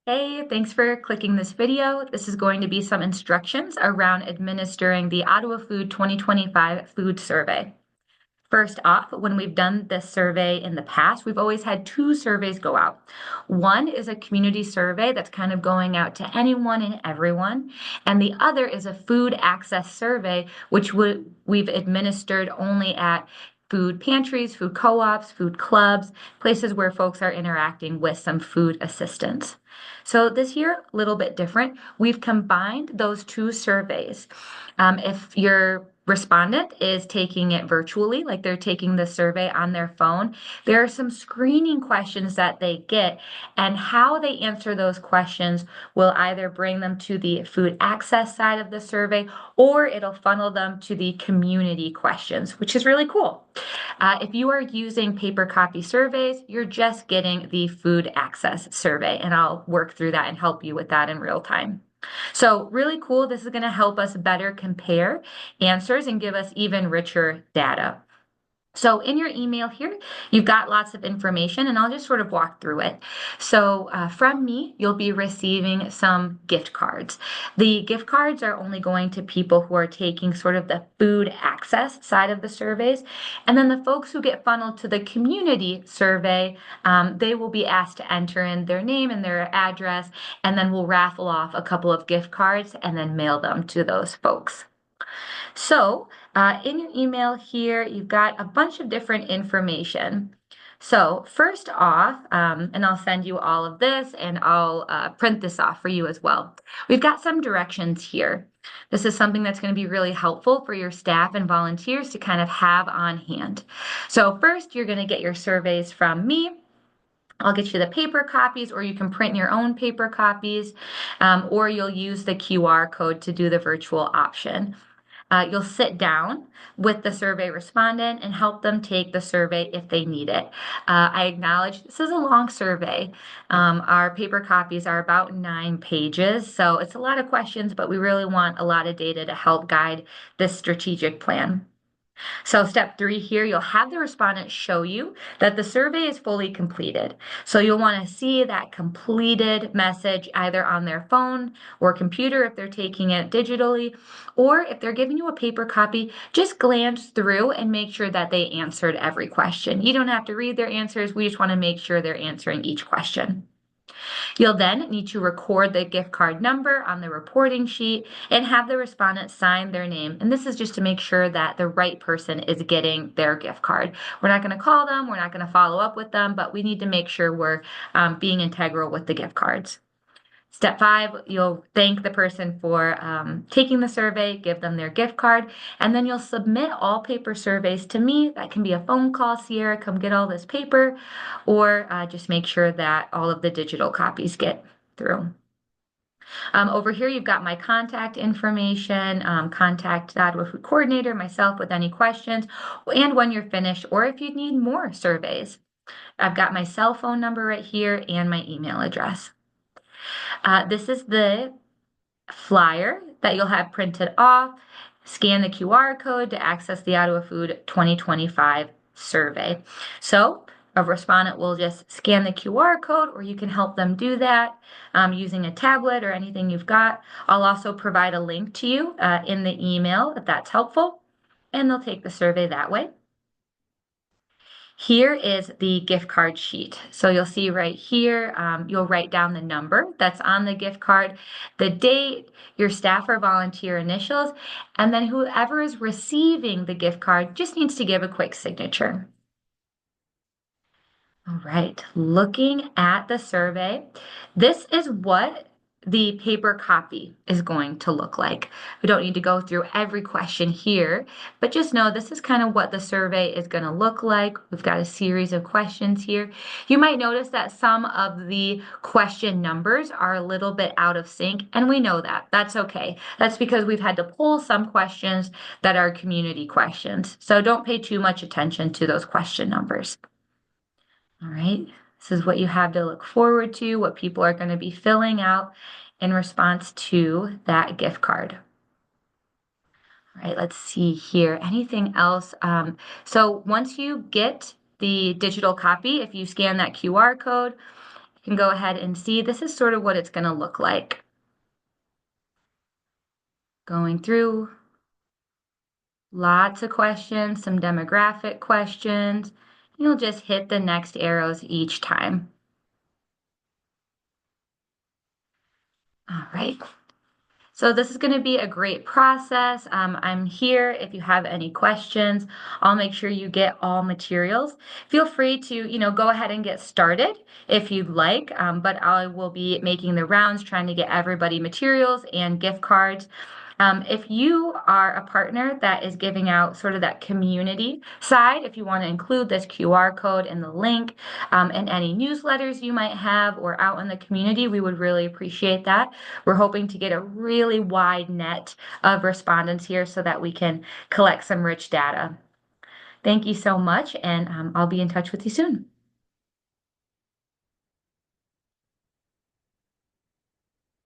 Hey, thanks for clicking this video. This is going to be some instructions around administering the Ottawa Food 2025 food survey. First off, when we've done this survey in the past, we've always had two surveys go out. One is a community survey that's kind of going out to anyone and everyone, and the other is a food access survey, which we've administered only at food pantries, food co-ops, food clubs, places where folks are interacting with some food assistance. So this year, a little bit different. We've combined those two surveys. If your respondent is taking it virtually, like they're taking the survey on their phone, there are some screening questions that they get, and how they answer those questions will either bring them to the food access side of the survey or it'll funnel them to the community questions, which is really cool. If you are using paper copy surveys, you're just getting the food access survey, and I'll work through that and help you with that in real time. So really cool. This is going to help us better compare answers and give us even richer data. So in your email here, you've got lots of information, and I'll just sort of walk through it. So from me, you'll be receiving some gift cards. The gift cards are only going to people who are taking sort of the food access side of the surveys. And then the folks who get funneled to the community survey, they will be asked to enter in their name and their address, and then we'll raffle off a couple of gift cards and then mail them to those folks. So in your email here, you've got a bunch of different information. So first off, and I'll send you all of this and I'll print this off for you as well. We've got some directions here. This is something that's going to be really helpful for your staff and volunteers to kind of have on hand. So first, you're going to get your surveys from me. I'll get you the paper copies, or you can print your own paper copies, or you'll use the QR code to do the virtual option. You'll sit down with the survey respondent and help them take the survey if they need it. I acknowledge this is a long survey. Our paper copies are about 9 pages, so it's a lot of questions, but we really want a lot of data to help guide this strategic plan. So step 3 here, you'll have the respondent show you that the survey is fully completed. So you'll want to see that completed message either on their phone or computer if they're taking it digitally, or if they're giving you a paper copy, just glance through and make sure that they answered every question. You don't have to read their answers. We just want to make sure they're answering each question. You'll then need to record the gift card number on the reporting sheet and have the respondent sign their name. And this is just to make sure that the right person is getting their gift card. We're not going to call them, we're not going to follow up with them, but we need to make sure we're being integral with the gift cards. Step 5, you'll thank the person for taking the survey, give them their gift card, and then you'll submit all paper surveys to me. That can be a phone call, Sierra, come get all this paper, or just make sure that all of the digital copies get through. Over here, you've got my contact information, contact that with the coordinator, myself with any questions, and when you're finished, or if you need more surveys. I've got my cell phone number right here and my email address. This is the flyer that you'll have printed off. Scan the QR code to access the Ottawa Food 2025 survey. So a respondent will just scan the QR code, or you can help them do that using a tablet or anything you've got. I'll also provide a link to you in the email if that's helpful, and they'll take the survey that way. Here is the gift card sheet. So you'll see right here, you'll write down the number that's on the gift card, the date, your staff or volunteer initials, and then whoever is receiving the gift card just needs to give a quick signature. All right, looking at the survey, this is what the paper copy is going to look like. We don't need to go through every question here, but just know this is kind of what the survey is going to look like. We've got a series of questions here. You might notice that some of the question numbers are a little bit out of sync, and we know that. That's okay. That's because we've had to pull some questions that are community questions. So don't pay too much attention to those question numbers. All right, this is what you have to look forward to, what people are going to be filling out in response to that gift card. All right, let's see here. Anything else? So once you get the digital copy, if you scan that QR code You can go ahead and see this is sort of what it's going to look like. Going through lots of questions, some demographic questions. You'll just hit the next arrows each time. All right. So this is going to be a great process. I'm here if you have any questions. I'll make sure you get all materials. Feel free to, go ahead and get started if you'd like, but I will be making the rounds, trying to get everybody materials and gift cards. If you are a partner that is giving out sort of that community side, if you want to include this QR code and the link in any newsletters you might have or out in the community, we would really appreciate that. We're hoping to get a really wide net of respondents here so that we can collect some rich data. Thank you so much, and I'll be in touch with you soon.